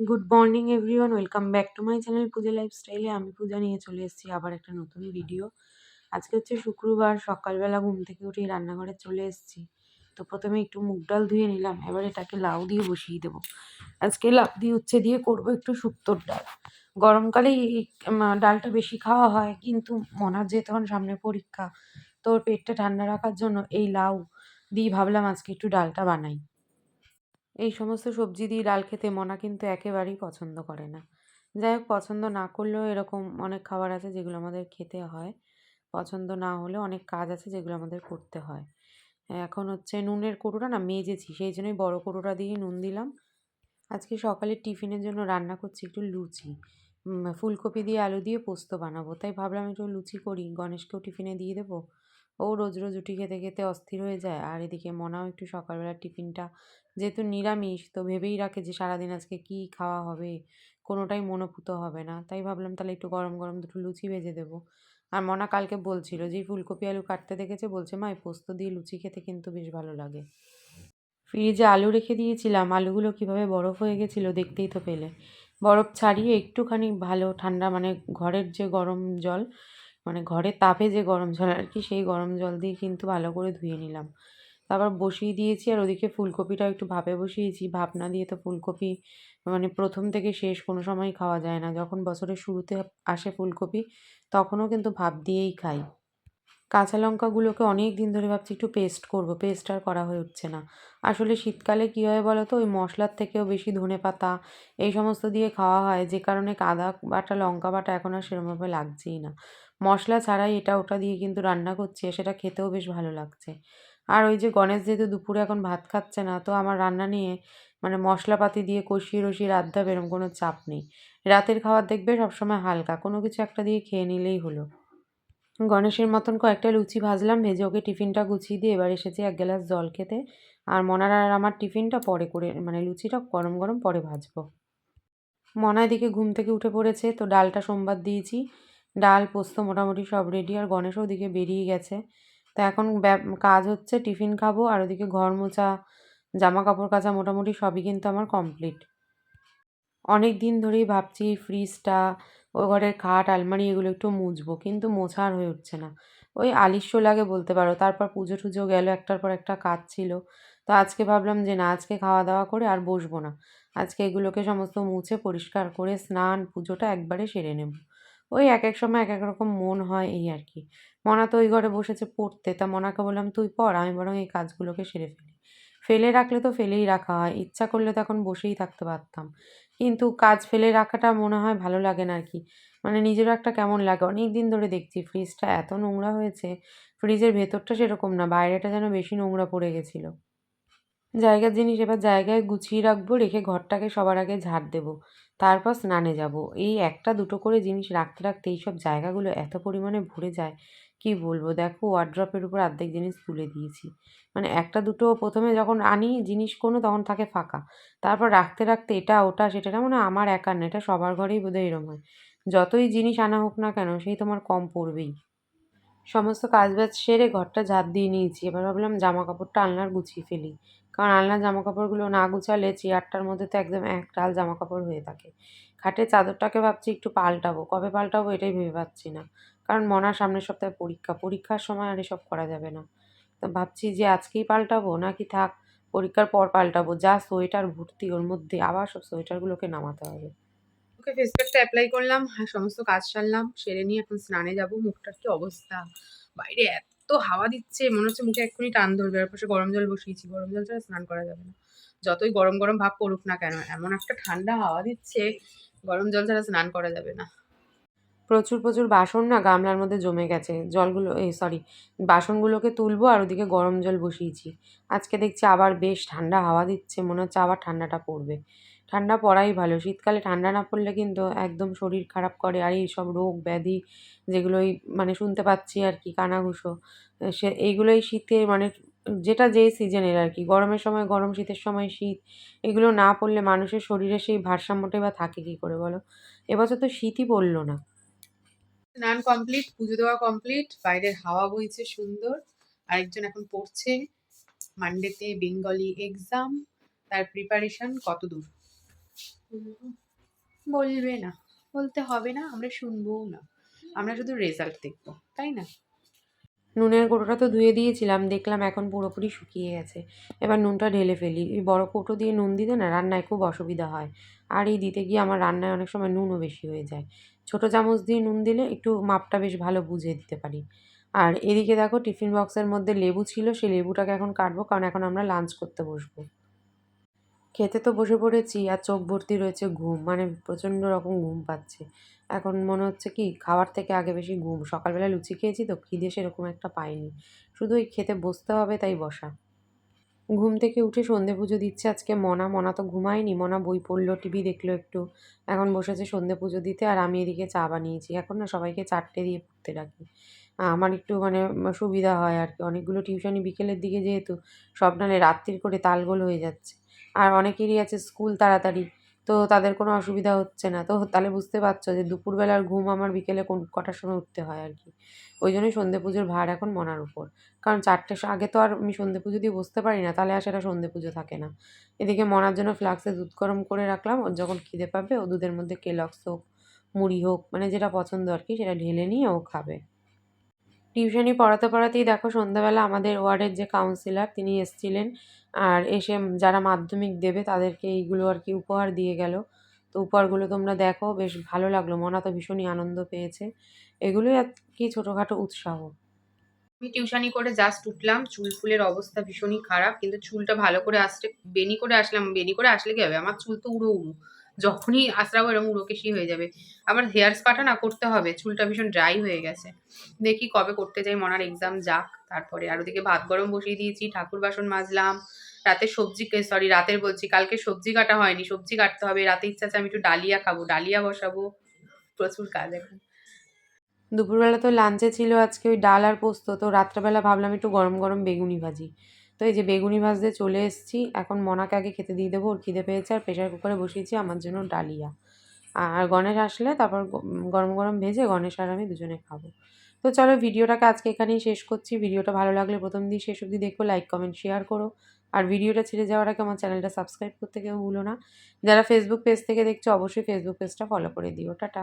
Good morning everyone, welcome back to my channel Puja লাইফস্টাইলে। আমি পূজা নিয়ে চলে এসেছি আবার একটা নতুন ভিডিও। আজকে হচ্ছে শুক্রবার, সকালবেলা ঘুম থেকে উঠেই রান্নাঘরে চলে এসেছি। তো প্রথমে একটু মুগ ডাল ধুয়ে নিলাম, এবার এটাকে লাউ দিয়ে বসিয়ে দেবো। আজকে লাউ দিয়ে উচ্ছে দিয়ে করবো একটু শুক্তোর ডাল। গরমকালেই এই ডালটা বেশি খাওয়া হয়, কিন্তু মনার যে তখন সামনে পরীক্ষা, তো ওর পেটটা ঠান্ডা রাখার জন্য এই লাউ দিয়ে ভাবলাম আজকে একটু ডালটা বানাই। এই সমস্ত সবজি দিয়ে ডাল খেতে মনা কিন্তু একেবারেই পছন্দ করে না। যাই হোক, পছন্দ না করলেও এরকম অনেক খাবার আছে যেগুলো আমাদের খেতে হয়। পছন্দ না হলেও অনেক কাজ আছে যেগুলো আমাদের করতে হয়। এখন হচ্ছে নুনের কৌটোটা না মেজেছি, সেই জন্যই বড় কৌটোটা দিয়েই নুন দিলাম। আজকে সকালের টিফিনের জন্য রান্না করছি একটু লুচি। ফুলকপি দিয়ে আলু দিয়ে পোস্ত বানাবো, তাই ভাবলাম একটু লুচি করি, গণেশকেও টিফিনে দিয়ে দেবো। ও রোজ রোজ রুটি খেতে খেতে অস্থির হয়ে যায়, আর এদিকে মনাও একটু সকালবেলার টিফিনটা যেহেতু নিরামিষ, তো ভেবেই রাখে যে সারাদিন আজকে কী খাওয়া হবে, কোনোটাই মনোপুত হবে না। তাই ভাবলাম তাহলে একটু গরম গরম দুটো লুচি ভেজে দেবো। আর মনা কালকে বলছিল যে ফুলকপি আলু কাটতে দেখেছে, বলছে মা এই পোস্ত দিয়ে লুচি খেতে কিন্তু বেশ ভালো লাগে। ফ্রিজে আলু রেখে দিয়েছিলাম, আলুগুলো কীভাবে বরফ হয়ে গেছিলো দেখতেই তো পেলে। বরফ ছাড়িয়ে একটুখানি ভালো ঠান্ডা, মানে ঘরের যে গরম জল, মানে ঘরের তাপে যে গরম জল আর কি, সেই গরম জল দিয়ে কিন্তু ভালো করে ধুয়ে নিলাম। তারপর বসিয়ে দিয়েছি, আর ওদিকে ফুলকপিটাও একটু ভাপে বসিয়েছি। ভাপ না দিয়ে তো ফুলকপি মানে প্রথম থেকে শেষ কোনো সময় খাওয়া যায় না। যখন বছরের শুরুতে আসে ফুলকপি, তখনও কিন্তু ভাপ দিয়েই খাই। কাঁচা লঙ্কাগুলোকে অনেক দিন ধরে ভাবছি একটু পেস্ট করব, পেস্ট আর করা হয়ে উঠছে না। আসলে শীতকালে কী হয় বলো তো, ওই মশলার থেকেও বেশি ধনেপাতা এই সমস্ত দিয়ে খাওয়া হয়, যে কারণে আদা বাটা লঙ্কা বাটা এখন আর সেরকমভাবে লাগছেই না। মশলা ছাড়াই এটা ওটা দিয়ে কিন্তু রান্না করছি, আর সেটা খেতেও বেশ ভালো লাগছে। আর ওই যে গণেশ যেহেতু দুপুরে এখন ভাত খাচ্ছে না, তো আমার রান্না নিয়ে মানে মশলাপাতি দিয়ে কষিয়ে রসিয়ে রাত দেবে এরকম কোনো চাপ নেই। রাতের খাবার দেখবে সবসময় হালকা কোনো কিছু একটা দিয়ে খেয়ে নিলেই হলো। গণেশের মতন কয়েকটা লুচি ভাজলাম, ভেজে ওকে টিফিনটা গুছিয়ে দিয়ে এবার এসেছি এক গ্লাস জল খেতে। আর মনার আর আমার টিফিনটা পরে করে, মানে লুচিটা গরম গরম পরে ভাজবো। মনা এদিকে ঘুম থেকে উঠে পড়েছে, তো ডালটা সোমবার দিয়েছি। ডাল পোস্ত মোটামুটি সব রেডি, আর গণেশও ওদিকে বেরিয়ে গেছে। তা এখন কাজ হচ্ছে টিফিন খাবো, আর ওদিকে ঘর মোছা জামা কাপড় কাচা মোটামুটি সবই কিন্তু আমার কমপ্লিট। অনেক দিন ধরেই ভাবছি ফ্রিজটা, ও ঘরের খাট আলমারি এগুলো একটু মুছবো, কিন্তু মোছা আর হয়ে উঠছে না। ওই আলস্য লাগে বলতে পারো। তারপর পুজো টুজো গেল, একটার পর একটা কাজ ছিল। তো আজকে ভাবলাম যে না, আজকে খাওয়া দাওয়া করে আর বসবো না। আজকে এগুলোকে সমস্ত মুছে পরিষ্কার করে স্নান পুজোটা একবারে সেরে নেব। ওই এক এক সময় এক এক রকম মন হয়, এই আর কি। মনা তো ওই ঘরে বসেছে পড়তে, তা মনাকে বললাম তুই পড়, আমি বরং এই কাজগুলোকে সেরে ফেলি। ফেলে রাখলে তো ফেলেই রাখা হয়, ইচ্ছা করলে তো এখন বসেই থাকতে পারতাম। কিন্তু কাজ ফেলে রাখাটা মনে হয় ভালো লাগে না আর কি। মানে নিজেরও একটা কেমন লাগে। অনেক দিন ধরে দেখছি ফ্রিজটা এত নোংরা হয়েছে। ফ্রিজের ভেতরটা সেরকম না, বাইরেটা যেন বেশি নোংরা পড়ে গেছিলো। জায়গার জিনিস এবার জায়গায় গুছিয়ে রাখবো, রেখে ঘরটাকে সবার আগে ঝাড় দেবো। তারপর স্নানে যাবো। এই একটা দুটো করে জিনিস রাখতে রাখতে এইসব জায়গাগুলো এত পরিমাণে ভরে যায়, কী বলবো। দেখো ওয়ারড্রপের উপর অর্ধেক জিনিস তুলে দিয়েছি। মানে একটা দুটো প্রথমে যখন আনি জিনিস কোনো, তখন থাকে ফাঁকা। তারপর রাখতে রাখতে এটা ওটা সেটা না, মানে আমার একার না, এটা সবার ঘরেই বোধহয় এরম হয়। যতই জিনিস আনা হোক না কেন, সেই তোমার কম পড়বেই। সমস্ত কাজবাজ সেরে ঘরটা ঝাঁট দিয়ে নিয়েছি। এবার ভাবলাম জামাকাপড়টা আলনার গুছিয়ে ফেলি। কারণ আলনার জামাকাপড়গুলো না গুছালে চেয়ারটার মধ্যে তো একদম একরাল জামাকাপড় হয়ে থাকে। খাটের চাদরটাকে ভাবছি একটু পাল্টাবো। কবে পাল্টাবো এটাই ভেবে পাচ্ছি না। কারণ মনার সামনের সপ্তাহে পরীক্ষা। পরীক্ষার সময় আর এসব করা যাবে না। তো ভাবছি যে আজকেই পাল্টাবো নাকি থাক পরীক্ষার পর পাল্টাবো। যা সোয়েটার ভর্তি ওর মধ্যে, আবার সব সোয়েটারগুলোকে নামাতে হবে। ওকে ফেস প্যাকটা অ্যাপ্লাই করলাম, আর সমস্ত কাজ সারলাম, সেরে নিয়ে এখন স্নানে যাব। মুখটার কি অবস্থা! বাইরে এত হাওয়া দিচ্ছে, মনে হচ্ছে মুখে এক্ষুনি টান ধরবে। আর পাশে গরম জল বসিয়েছি, গরম জল ছাড়া স্নান করা যাবে না। যতই গরম গরম ভাব পড়ুক না কেন, এমন একটা ঠান্ডা হাওয়া দিচ্ছে, গরম জল ছাড়া স্নান করা যাবে না। প্রচুর, প্রচুর বাসন না গামলার মধ্যে জমে গেছে। জলগুলো বাসনগুলোকে তুলবো, আর ওদিকে গরম জল বসিয়েছি। আজকে দেখছি আবার বেশ ঠান্ডা হাওয়া দিচ্ছে। মনে হচ্ছে আবার ঠান্ডাটা পড়বে। ঠান্ডা পড়াই ভালো। শীতকালে ঠান্ডা না পড়লে কিন্তু একদম শরীর খারাপ করে। আর এইসব রোগ ব্যাধি যেগুলো এই মানে শুনতে পাচ্ছি আর কি, কানাঘুষো, এইগুলোই শীতে মানে যেটা যে সিজনের আর কি। গরমের সময় গরম, শীতের সময় শীত। এগুলো না পড়লে মানুষের শরীরে সেই ভারসাম্যটাই বা থাকে কী করে বলো? এবছর তো শীতই পড়ল না। স্নান কমপ্লিট, পুজো দেওয়া কমপ্লিট, বাইরের হাওয়া বইছে সুন্দর। আরেকজন এখন পড়ছে, মানডেতে বেঙ্গলি এক্সাম, তার প্রিপারেশন কত দূর। বলবে না, বলতে হবে না, আমরা শুনবোও না, আমরা শুধু রেজাল্ট দেখবো, তাই না? নুনের কৌটোটা তো ধুয়ে দিয়েছিলাম, দেখলাম এখন পুরোপুরি শুকিয়ে গেছে। এবার নুনটা ঢেলে ফেলি। এই বড় কৌটো দিয়ে নুন দিতে না রান্নায় খুব অসুবিধা হয়। আর এই দিতে গিয়ে আমার রান্নায় অনেক সময় নুনও বেশি হয়ে যায়। ছোট চামচ দিয়ে নুন দিলে একটু মাপটা বেশ ভালো বুঝে দিতে পারি। আর এদিকে দেখো টিফিন বক্সের মধ্যে লেবু ছিল, সেই লেবুটাকে এখন কাটবো, কারণ এখন আমরা লাঞ্চ করতে বসবো। খেতে তো বসে পড়েছি আর চোখ ভর্তি রয়েছে ঘুম, মানে প্রচণ্ড রকম ঘুম পাচ্ছে। এখন মনে হচ্ছে কি খাওয়ার থেকে আগে বেশি ঘুম। সকালবেলা লুচি খেয়েছি তো খিদে সেরকম একটা পাইনি। শুধু ওই খেতে বসতে হবে তাই বসা। ঘুম থেকে উঠে সন্ধে পুজো দিচ্ছে আজকে মনা। মনা তো ঘুমায়নি, মনা বই পড়লো, টিভি দেখলো একটু। এখন বসেছে সন্ধে পুজো দিতে আর আমি এদিকে চা বানিয়েছি। এখন না সবাইকে চারটে দিয়ে পড়তে ডাকি। আমার একটু মানে সুবিধা হয় আর কি। অনেকগুলো টিউশনি বিকেলের দিকে যেহেতু, সব নাহলে রাত্তির করে তালগোল হয়ে যাচ্ছে। আর অনেকেরই আছে স্কুল তাড়াতাড়ি, তো তাদের কোনো অসুবিধা হচ্ছে না। তো তাহলে বুঝতে পারছো যে দুপুরবেলার ঘুম আমার বিকেলে কটার সময় উঠতে হয় আর কি। ওই জন্যই সন্ধে পুজোর ভার এখন মনার উপর। কারণ ৪টের আগে তো আর আমি সন্ধে পুজো দিয়ে বসতে পারি না, তাহলে আর সেটা সন্ধে পুজো থাকে না। এদিকে মনার জন্য ফ্লাক্সে দুধ গরম করে রাখলাম। ওর যখন খিদে পাবে ও দুধের মধ্যে কেলগস হোক, মুড়ি হোক, মানে যেটা পছন্দ আর কি সেটা ঢেলে নিয়ে ও খাবে। টিউশনি পড়াতে পড়াতেই দেখো সন্ধ্যাবেলা আমাদের ওয়ার্ডের যে কাউন্সিলর তিনি এসেছিলেন। আর এসে যারা মাধ্যমিক দেবে তাদেরকে এইগুলো আর কি উপহার দিয়ে গেল। তো উপহারগুলো তোমরা দেখো, বেশ ভালো লাগলো। মনা তো ভীষণই আনন্দ পেয়েছে। এগুলোই আর কি ছোটোখাটো উৎসাহ। আমি টিউশনি করে জাস্ট উঠলাম, চুল ফুলের অবস্থা ভীষণই খারাপ, কিন্তু চুলটা ভালো করে আসতে বেনি করে আসলাম। বেনি করে আসলে কি হবে, আমার চুল তো উড়ো উড়ো, যখনই আঁচড়াবো এরকম উড়োকেশি হয়ে যাবে। আবার হেয়ার স্পাটা না করতে হবে, চুলটা ভীষণ ড্রাই হয়ে গেছে। দেখি কবে করতে যাই, মনার এক্সাম যাক তারপরে। আর ওদিকে ভাত গরম বসিয়ে দিয়েছি, ঠাকুর বাসন মাজলাম। রাতে সবজি, সরি রাতের বলছি, কালকে সবজি কাটা হয়নি, সবজি কাটতে হবে। রাতে ইচ্ছা আছে আমি একটু ডালিয়া খাবো, ডালিয়া বসাবো। প্রচুর কাজ এখন। দুপুরবেলা তো লাঞ্চে ছিল আজকে ওই ডাল আর পোস্ত। তো রাত্রেবেলা ভাবলাম একটু গরম গরম বেগুনি ভাজি। তো এই যে বেগুনি ভাজতে চলে এসেছি। এখন মনাকে আগে খেতে দিয়ে দেবো, ওর খিদে পেয়েছে। আর প্রেশার কুকারে বসিয়েছি আমার জন্য ডালিয়া। আর গণেশ আসলে তারপর গরম গরম ভেজে গণেশ আর আমি দুজনে খাবো। তো চলো ভিডিওটাকে আজকে এখানেই শেষ করছি। ভিডিওটা ভালো লাগলে প্রথম দিয়ে শেষ অবধি দেখো, লাইক কমেন্ট শেয়ার করো। আর ভিডিওটা ছেড়ে যাওয়ার আগে আমার চ্যানেলটা সাবস্ক্রাইব করতে কেউ ভুলো না। যারা ফেসবুক পেজ থেকে দেখছো অবশ্যই ফেসবুক পেজটা ফলো করে দিও। টাটা।